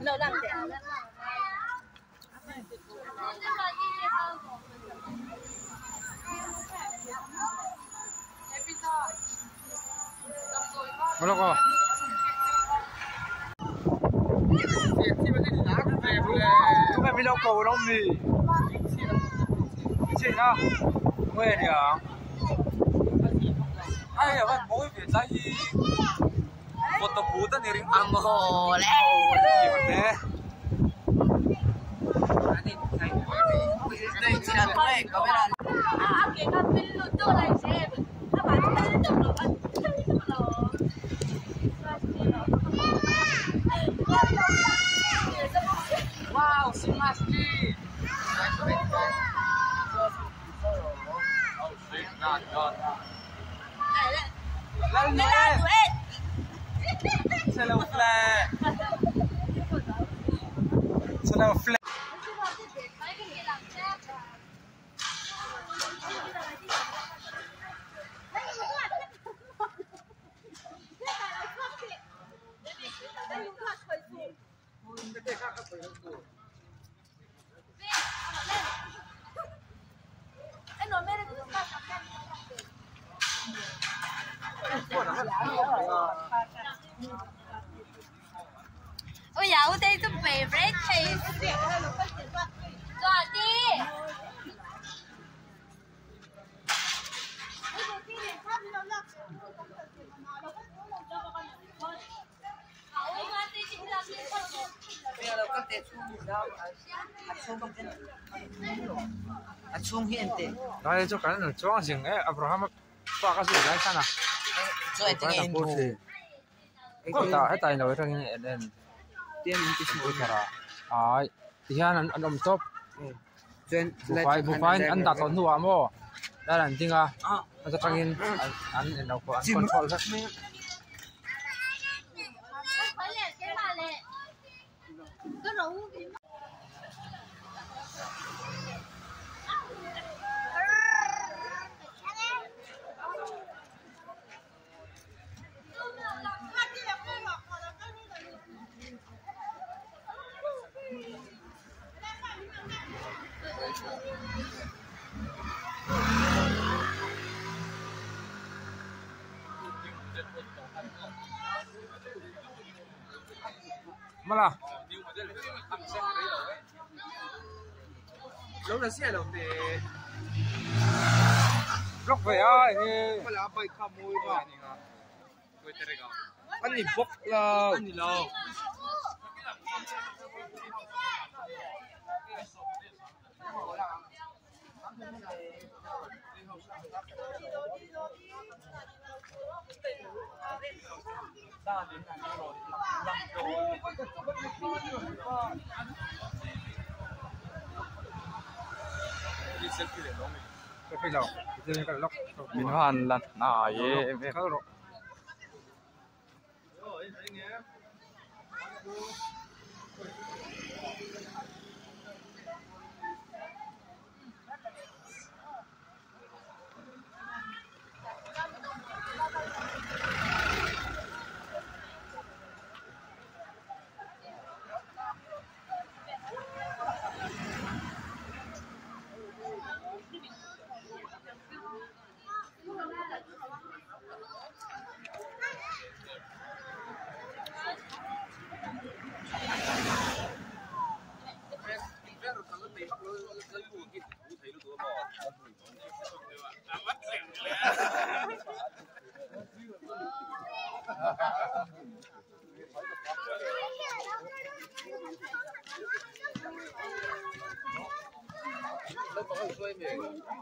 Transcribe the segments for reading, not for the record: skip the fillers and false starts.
Lâu lắm rồi. Hello cô. Chúng em đi đâu cầu đâu gì? Chị nào? Quên nhỉ? Ai ở bên mỗi việc gì? Foto puta nih ring Amole. gimana? Wow, si Masti. Hello flat. Hello flat. Ôi dạo đây tôi về bread thì rồi đi. Nói cho cái nó cho gì ấy, Abraham qua cái gì đấy sao nào? Rồi thì em Có ta tay nào trong này nên tiên cái số ra. Ai, thì anh ông top. trên Bukan anh đặt tuần hùa mo. Đây là anh tiếng à. Anh cho anh đâu có anh control hết. Malah. Lúc đó xe đồng thì Block về ai ni. wala bay ka mo ba ni nga. Anh đi bốc là Ani lo. cái phải đâu. Giờ cái lock. Mình hoàn là ye Cái rồi.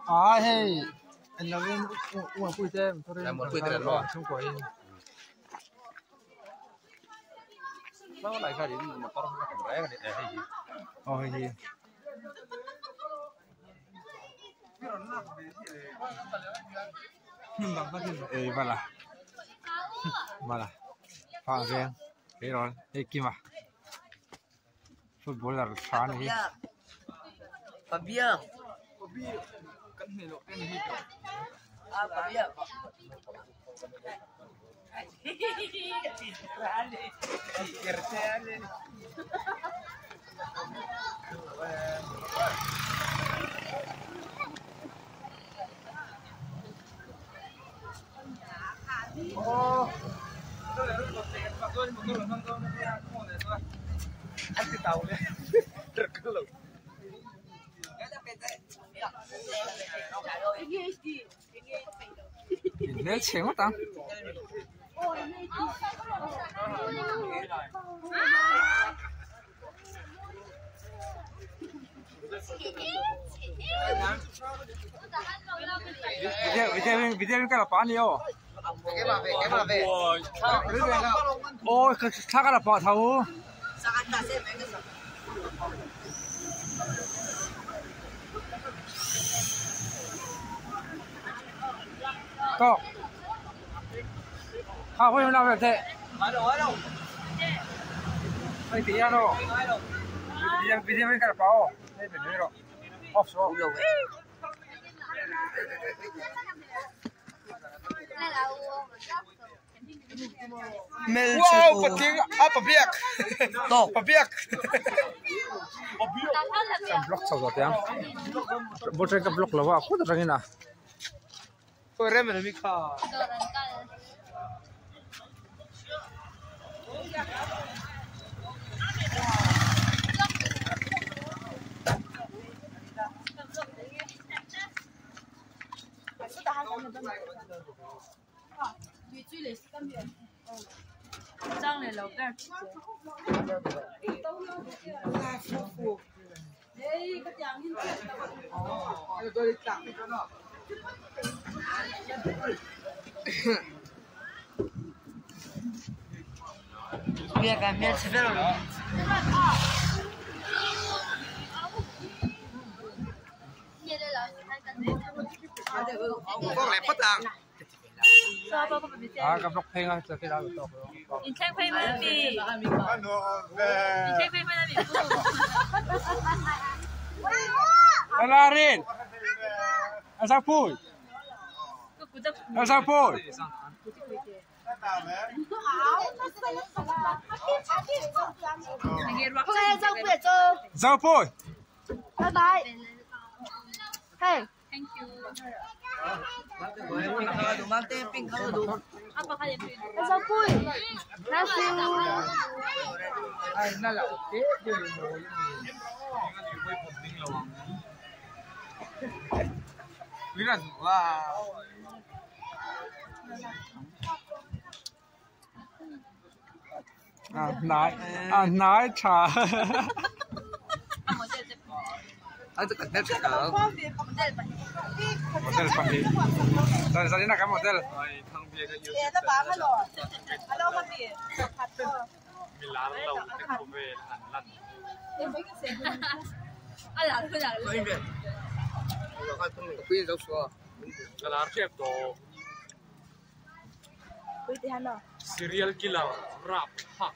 À hey, anh làm em uống cùi tem, thôi Làm một cùi tem rồi. Không có em. Nó lại cái gì mà tao không có cái gì hay gì. Oh gì. Malah. Malah. Phang riêng. Cái rồi, cái kim à. Football là phá này. Fabio. Nếu chén quá tăng. Video cái là bán nhiều. Cái bà về. Ôi, sao cái là bỏ thầu. Có. Không có nào vậy? Ở đâu? Đây tí ra đâu? Video cái là bao. Đây phải nữa rồi. Off rồi. Wow, pating pabiak. To, pabiak. Block sau rồi tiếng. Bộ trên cái block là vào, có được cái nào? Tôi rem rồi Mika. Trang này là cái Mia cái mia chỉ biết rồi. Con này phát tàng. À, cái block phê ngay từ cái đó được. 인생 페이먼이 인생 페이먼이 Alarin. Asal pun. Asal pun. Asal pun. Bye bye. Hey. Thank you. 아빠 가야 돼. Sao vui? Nó siêu. Ai nó là cái điều Lý là nói trà Tôi cần biết cả. Model pagi. Dan saya nak model. Dạ nó bảo hello. Hello mà đi. Milan lâu cái cô về hẳn lăn. 아, 나 그냥 Tôi biết đâu số. Cái lá chép đồ Quý thì hắn nào? serial killer rap hak.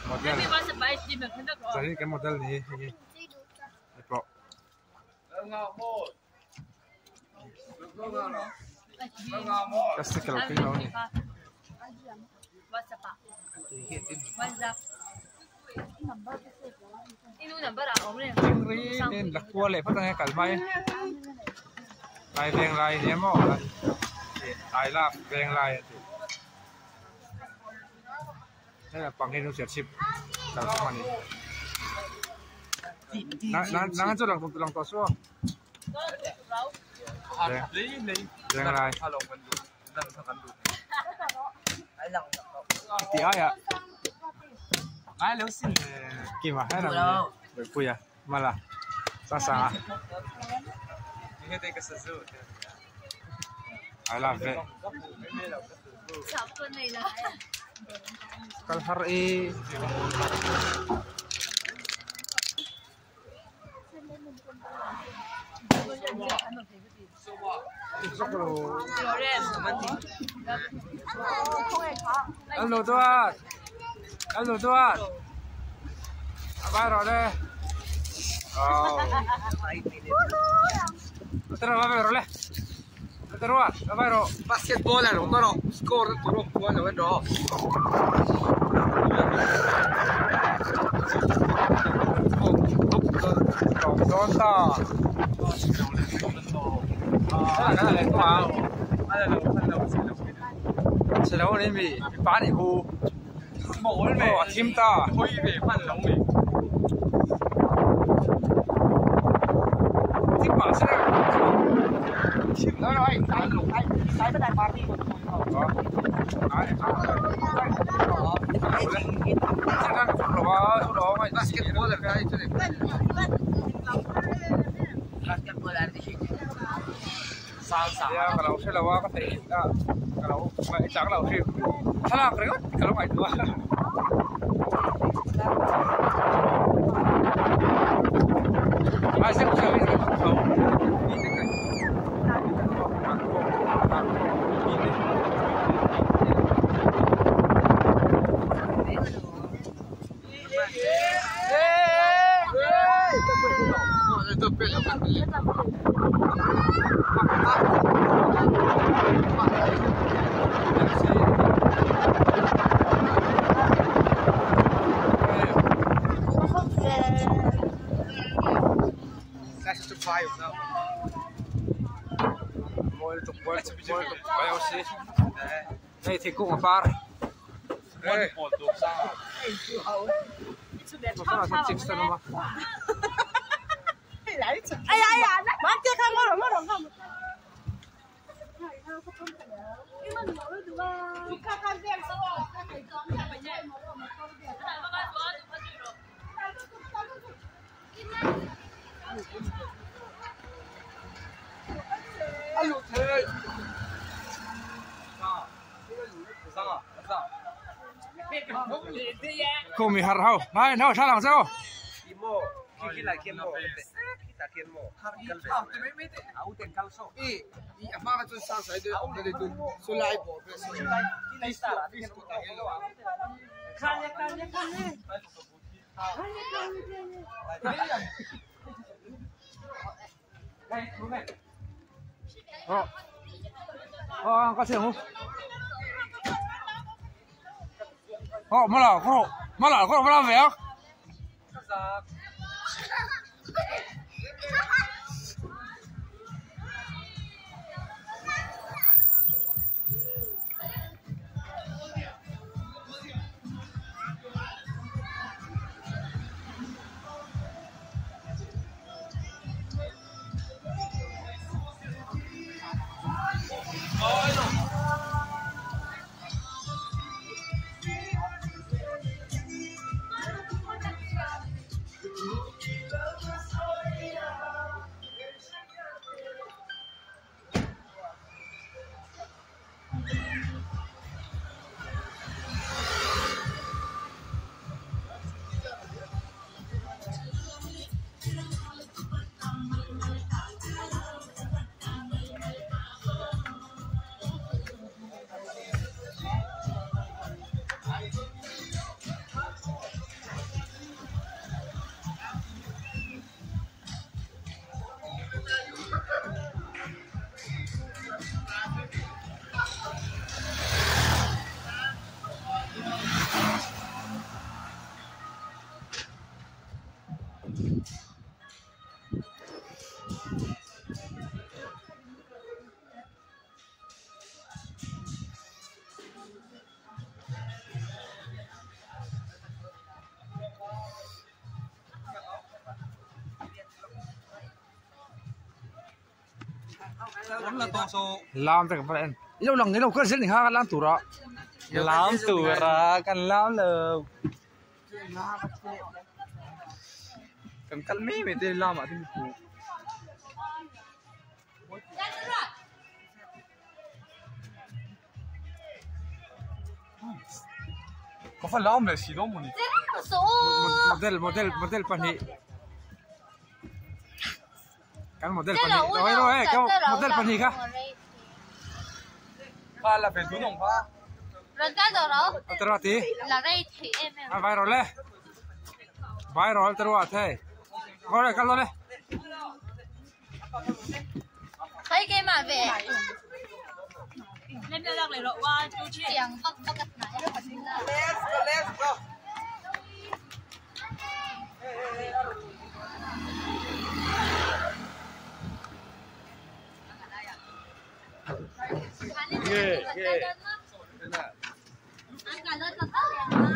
Model. maybe once a bite di mình thấy được. Jadi cái model ni. Pro. Kasi kalau tinggal ni. WhatsApp. WhatsApp. Ini number aku ni. Tingri nên đặc cua lệ phát tăng cái bay. Lai veng lai ni mo. Lai la veng lai. Đây là bằng hình chip kalau cuma ni. Nangan tu lang to so. Veng lai. Hello mình được đang thằng được. Thì ai à? Ai lâu xin Kim à? Hay là người pui à? Mà là sa à? nghe đây cái sự Ai là về? Sáu tuần này là Kalau hari Alo tuan. Alo tuan. Apa rồi đây? Terus apa rồi đây? terus, apa ro? Basketball lah, no, score tu bukan lo kan, Đón to. Cái này có à? Xe đấu này bị phá đi khu. Mổ lên mẹ. Chim to. Huy về phân lống mình. Chim bảo xe. Chim đó rồi, cái bên này ba đi một Đó. Đấy. Chắc là chỗ đó mày basketball là cái chỗ này. basketball là gì? Ya kalau saya lawa kan saya kalau mai cak lawa sih salah kerjaan kalau mai dua masih bisa ini tahu ini kan đây thì cũng một bar đây Một đồ ra. nó là con chim sơn mà Ai ai à, má kia không có rồi không. cô mi hạt hao này nó sao làm sao Kimo, kiki lah kimo, kita kimo. Aku tengkal so. Apa tu sang saya tu, dari tu sulai bor, sulai. Kita biskuit tak hello. Kan. có chuyện không mà là có làm việc làm thì các bạn yêu lòng cái đâu có diễn ha làm tủ đó Làm tủ ra cần làm lờ. Cần cắt mí về tên làm ở trên phủ. Có phải làm là xí đó mà nhỉ? model pani kan model pani rồi cái model pani ka Ba là phải xuống đồng ba. Rồi cái đồ đó terwati là đây thì em viral le viral terwati rồi kalau le thấy cái mà về 落灣租車。兩北北嘅哪一個先啦 Let's go.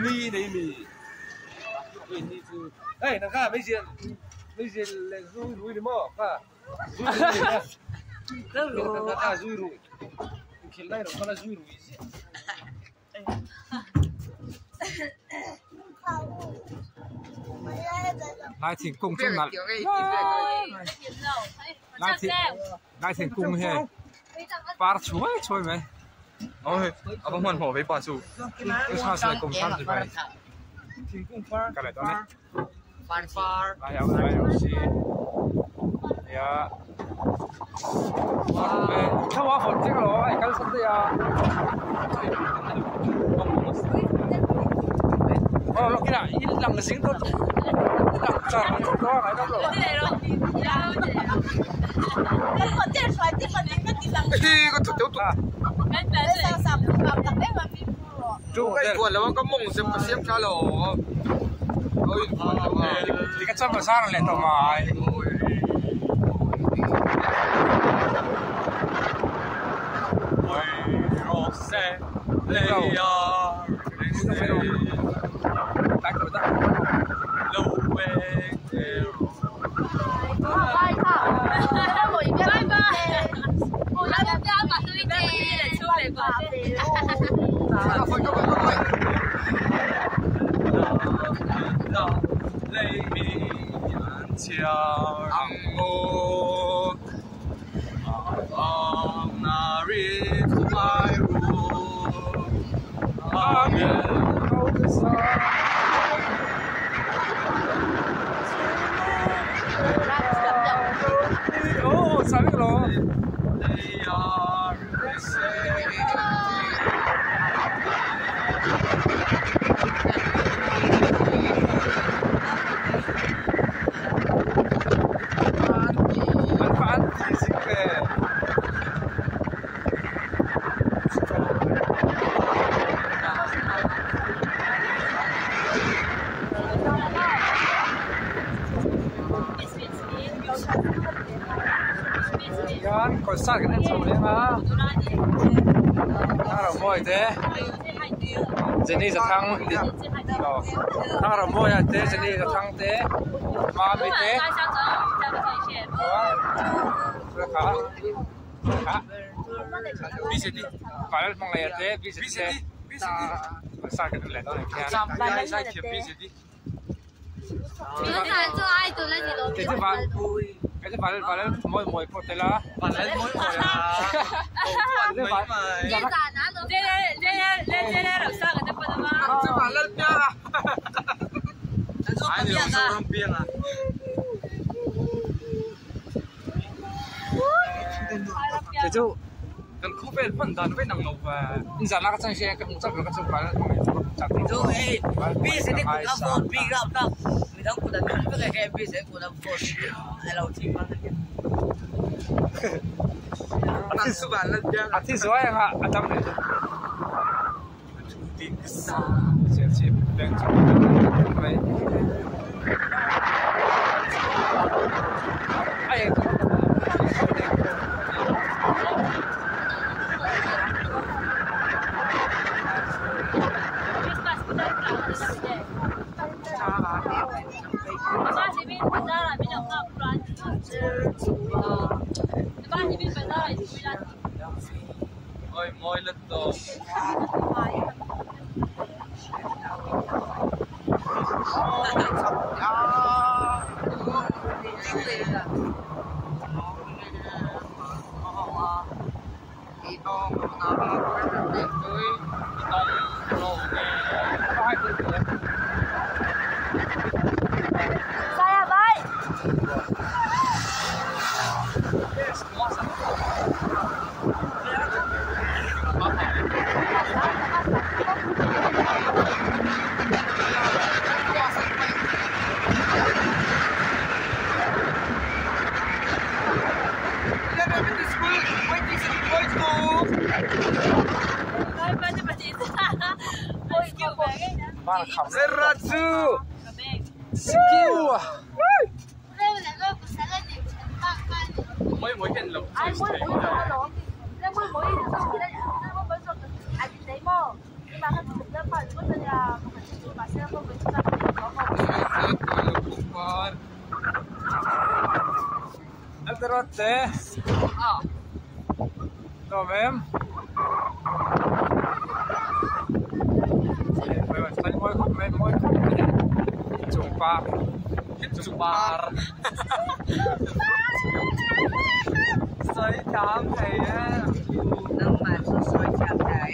Mi này mi. Ê, thằng ca mấy chuyện là rui đi mò, ca. Rui đi. Thằng ca rui rui. Khi này nó là rui rui gì. Lại thành cung trong mặt. Lại thành cung he. Ba chuối mày. Ôi, ông hoàn hổ với bà chủ. Cái sao sẽ cùng tham gì vậy? Cái này đó này. Fanfare. Aiเอาสิ呀。ถ้าว่าฝนจริงเหรอไอ้กันสักทีอ่ะ哦，落去啦！伊人嘅聲都人賺多喺嗰度。Chú cái quần là có mông xếp cá lò. Ôi, thì cái chân mà sao lại tao mày. Còn sát cái này xong đấy mà thằng nào mua thế Jenny sẽ thăng thằng nào mua thế Jenny sẽ thăng thế mà bị thế bisa di padahal mengalir thế bisa sát cái này đó này sai thiệp bisa di cái gì phải mỗi một thế là Bạn lấy mỗi hồi à. Mấy mày. Lên làm sao người ta phân mà. Chứ phải lên nha. Ai đều sâu rong biên à. Thế chứ cần không phải phân tán với năng nộp và nhưng giờ là các trang xe cái một trăm cái số phải chặt rồi bi sẽ đi cùng các phone bi gặp đâu người ta cũng đã đúng với cái bi sẽ cùng các phone ai lâu thì mà Ăn số bản lên nha. à thì số anh ạ anh tâm này tin sẽ bên trong vậy ai Ôi môi lên đồ. Saya baik. ba là khảo lên ra chứ skill à mỗi hiện lộc ai mỗi mỗi nó lộn nó mỗi mỗi nó mỗi số ai bị đấy mò nhưng mà hắn cũng rất phải có thể là mà sẽ không bị sao có một anh ta rót té rồi em phải thấy mỗi chụp ba soi chạm thầy á năm mà soi chạm thầy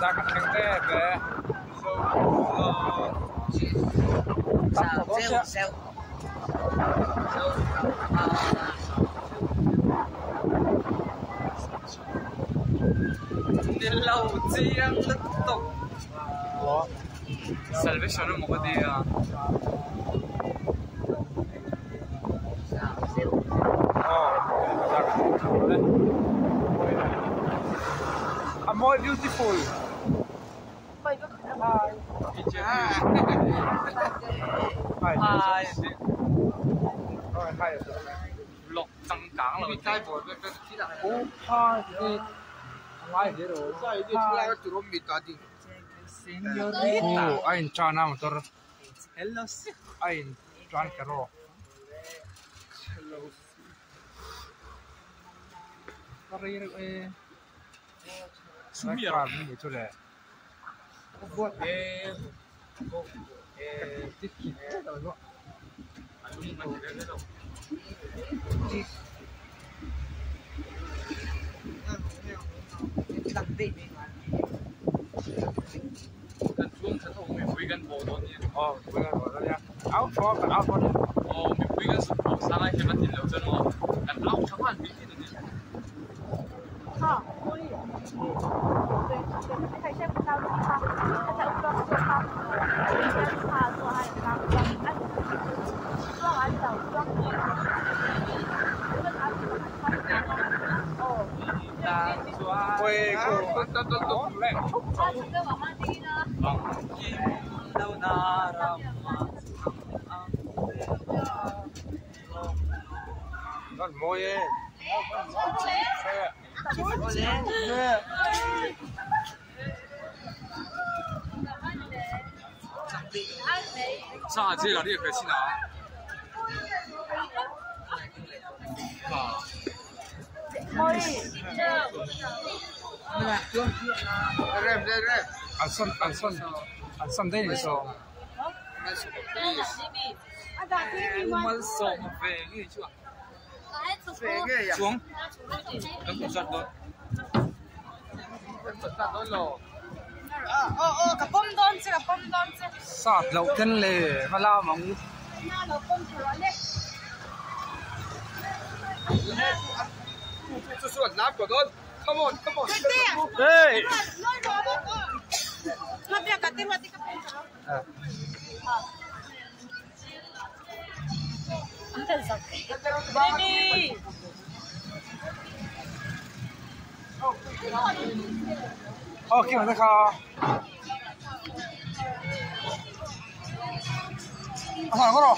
ra cả thằng té về sao đi lâu chi ăn liên tục salvation nó một cái gì à more beautiful lộc tăng cảng là cái bộ cái khi nào sai đi là cái tụi mình ta đi anh cho nam motor anh cho cái ro sumir ni tu le buatกันช่วงฉันโอ้ไม่คุยกันโบตอนนี้ คุยกันหมดแล้วเนี่ยเอาฟอกันเอาฟอกันไม่คุยกันสุดโบสร้างให้มันติดแล้วจนว่ากันเอาชาวบ้านไปที่นี่ค่ะโอ้ย对对可以先不着急哈他在屋装做哈先他做还有他装完走装quê của tốt lên con môi ấy上这个你可以去拿ăn xuân đây là sao mà sống về cái chưa về cái gì xuống đừng có giật luôn cái bom đón chứ sạt lậu chân lề mà lao mong就是拿果冻 come on hey baby ok mà thấy không sao có rồi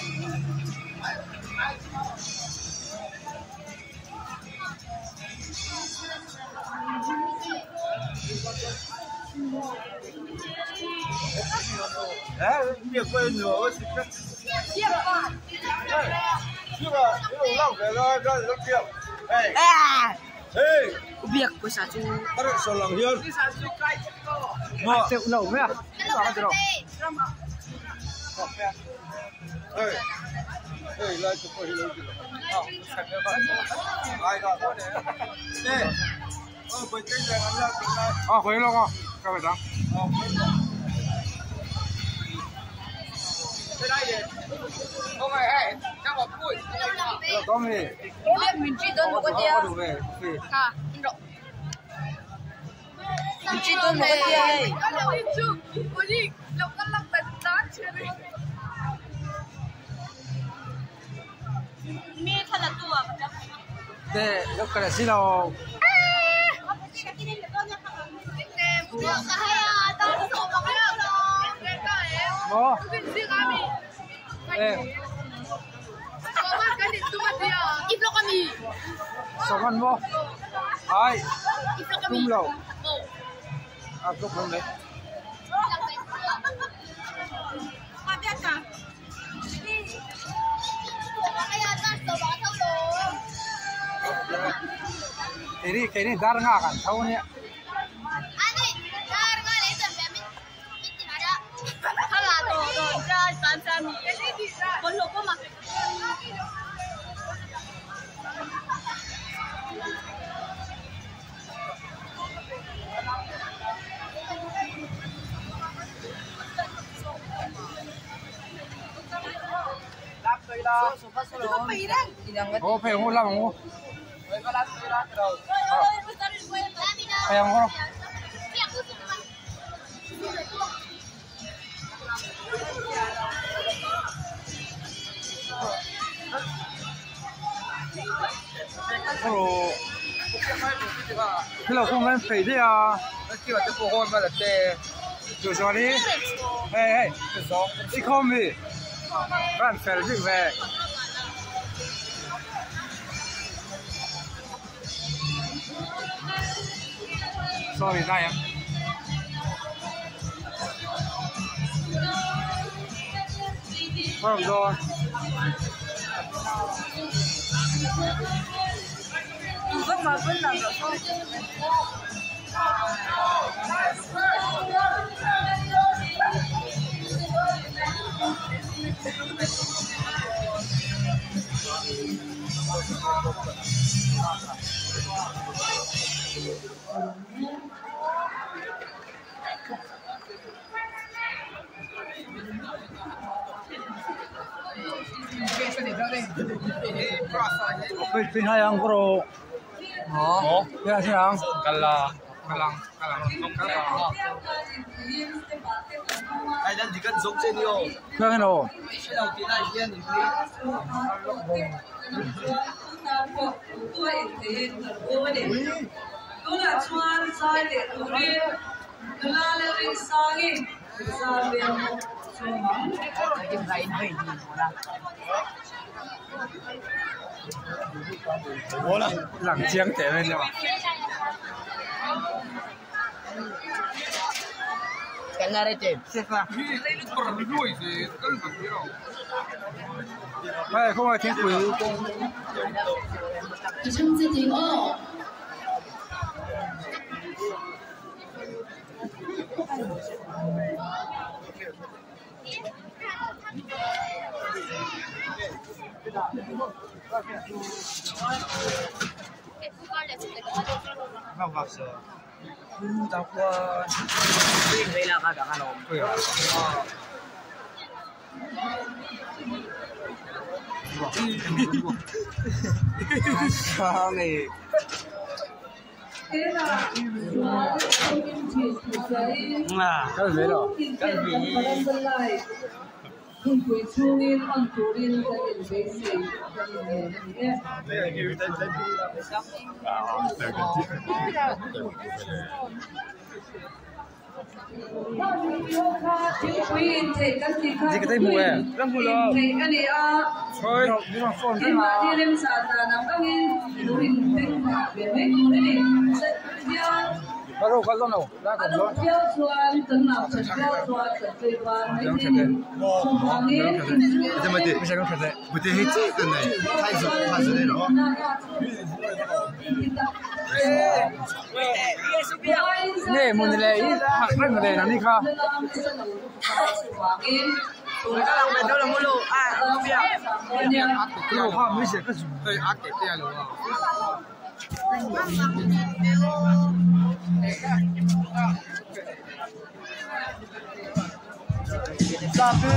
别怪我，这个浪费了，这掉，哎哎， việc của xã chú bắt đầu sờ lòng hiên, mà chịu lẩu mấy à sao cái đâu ê ê lại chụp cái lâu chưa, ai đó nè, bây giờ anh làm cái này, quấy luôn không các bạn đó cái này gì, không phải hay, chắc là vui, rồi có gì mình chỉ tôi một cái có đủ về à mình chỉ tôi một cái gì mi thật là tua 네, 여기까지 싫어. 뭐? 네. Sokan mo? Ay. Tumlaw. Ako po na. Kini dar nga kan tao niya. Ani, dar nga le sa bemi. Iti nara. Hala to, ja san mi. Kon lo ko ma. Oh, phải không làm không? Phải không? Hello, không em phải thế à? Cái là cái bộ hôn mà là thế. Chủ cho đi. Hey, đi không đi. Bạn phải đi về. Sorry, ra em. Không rồi. Rất mà vẫn là được thôi. Pin hai ang pro. Ồ, Ya siang. kalang. Ai đang chỉ cần giống trên nhiều. Cái cái nào? Cái đầu tiên này tiên thì Lẳng chiếng thế lên rồi. Cái này đấy chị. Đây không phải thiên quý. Nào vào giờ. Tao qua. Riêng đây là cả Hà Nội. Sao này? Cái gì đó? Cái gì? Gì cái tay mùa à? Đang mùa rồi. Thôi, đi vào phone cái mà. Bắt đầu con nào? Ra còn luôn. Thế mà để sẽ không phải đấy.不对，这个呢，它是那种。Nè, muốn này học rất là đẹp lắm đi không? Các bạn bên đó là mua lô. À, không biết. Cái đồ hoa mới sẽ có dùng.对，阿给对了。Sa phi.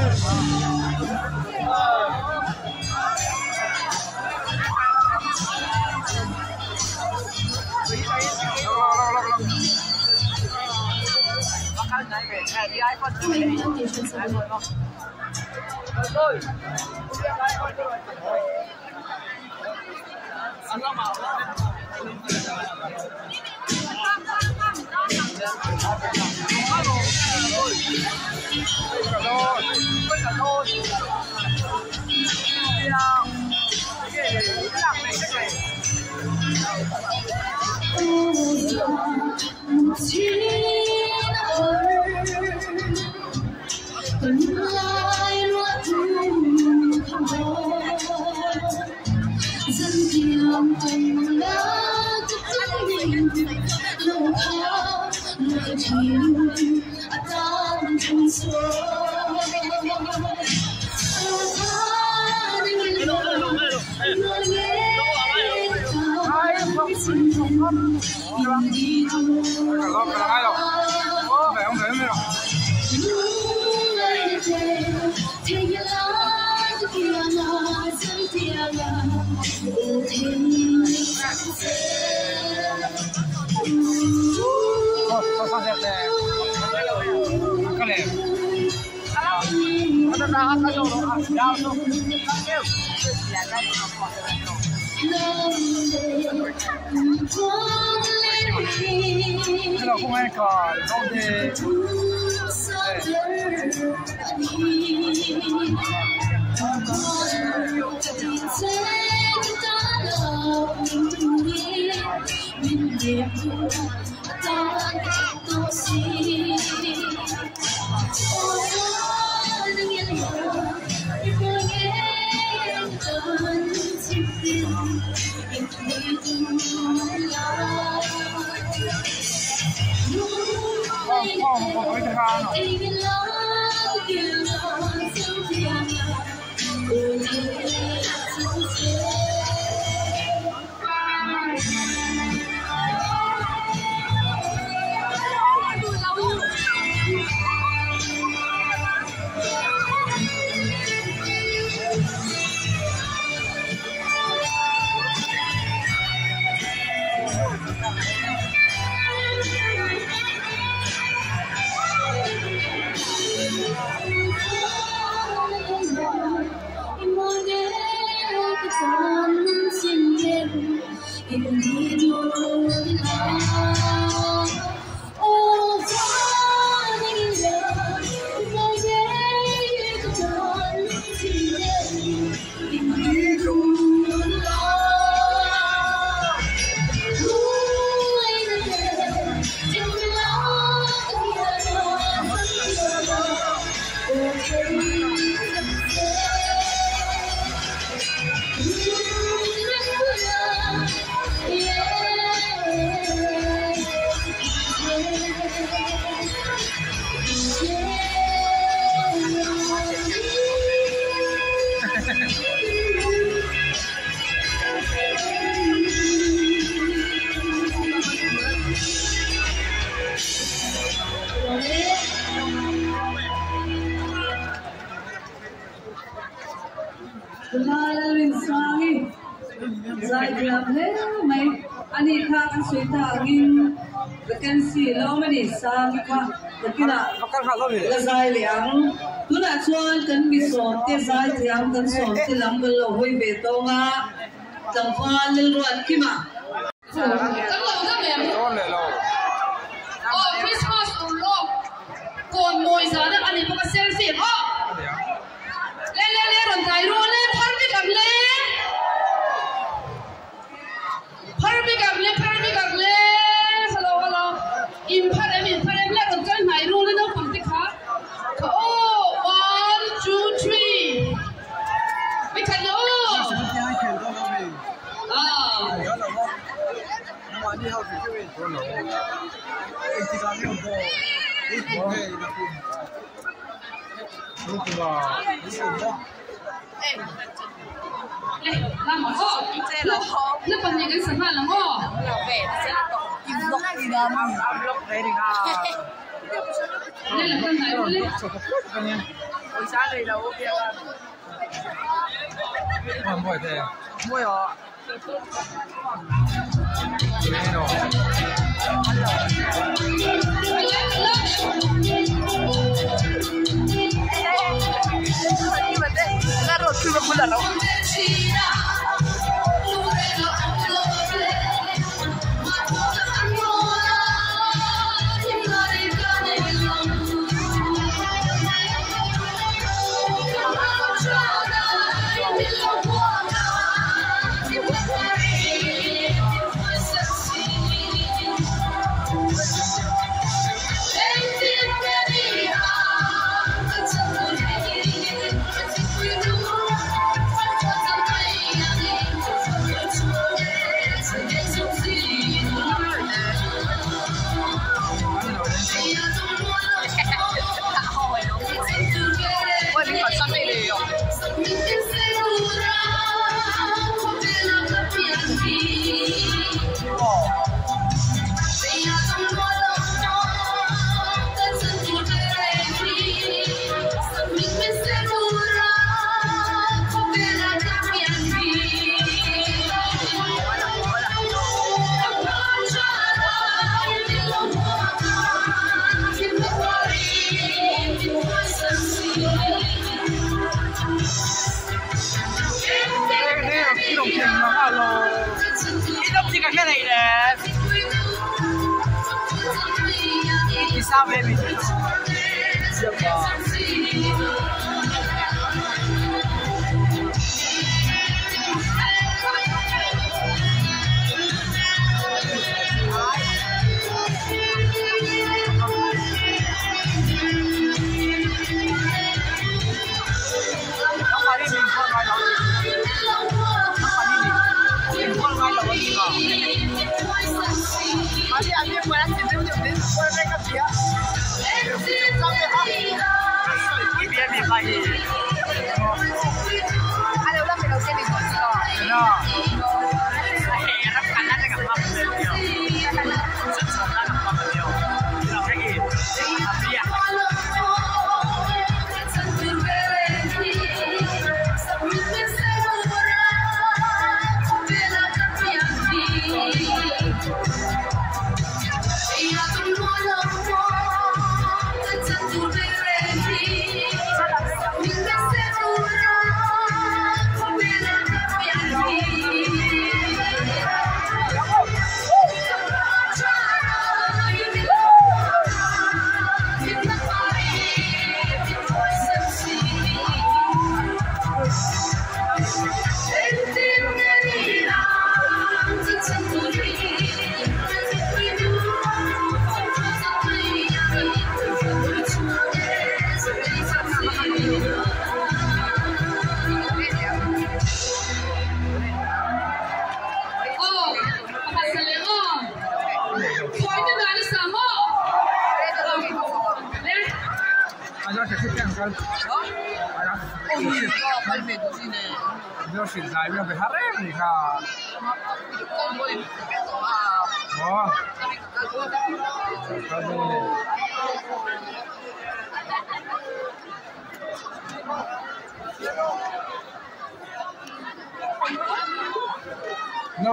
Claro,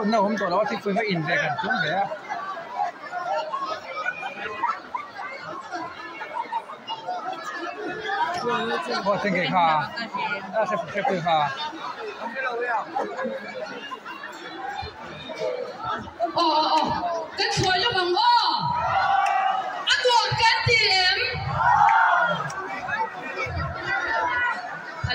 No, hôm tối đó thì phương phải in về gần xuống thế. Ủa, thế cái khá, sẽ phương khá. Cái chuối là bằng ăn uống cái điểm. Thế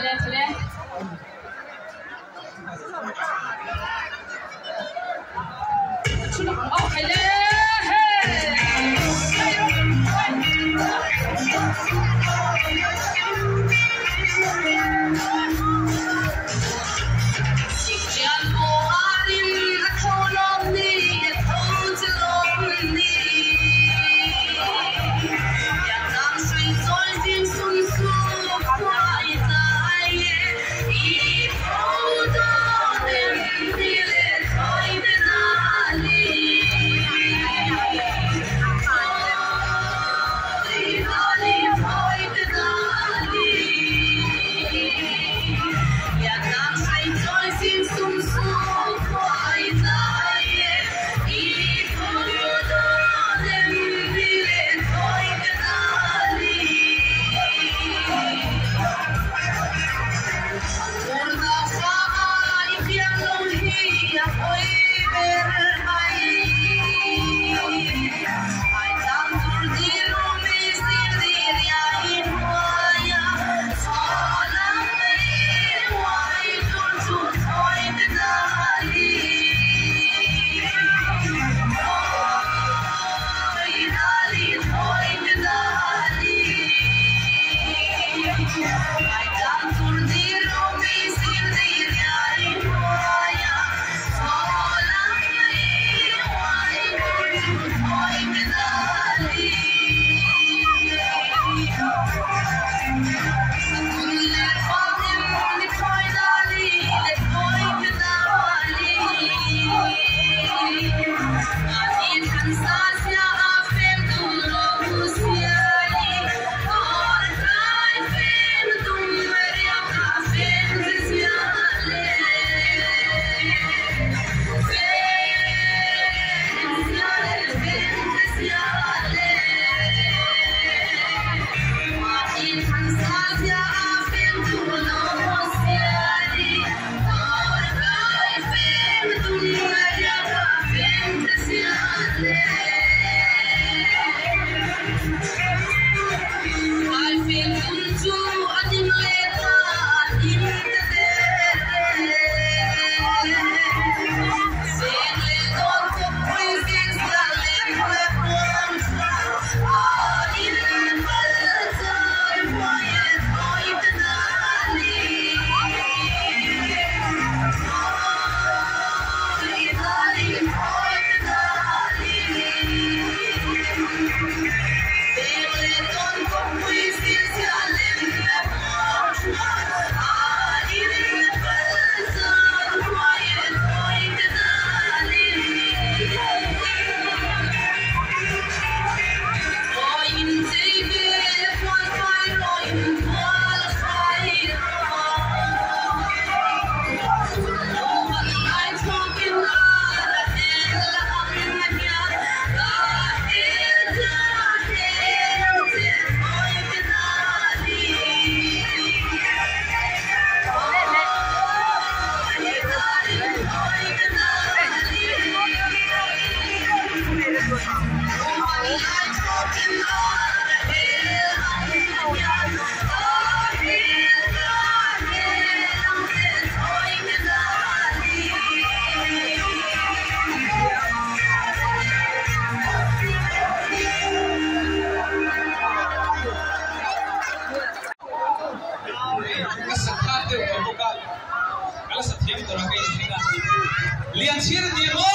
Jim to rakai sega. Lian sir di mo.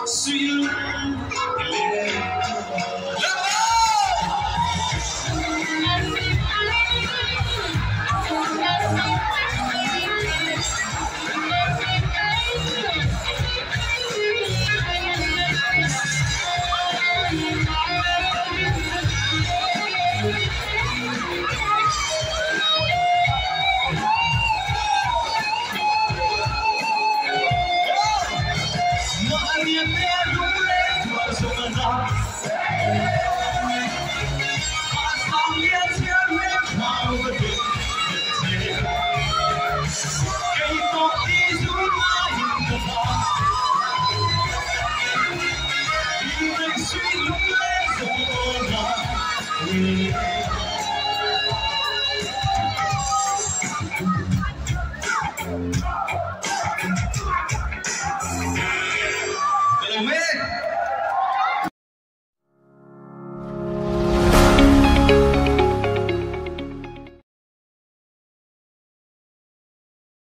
Sweet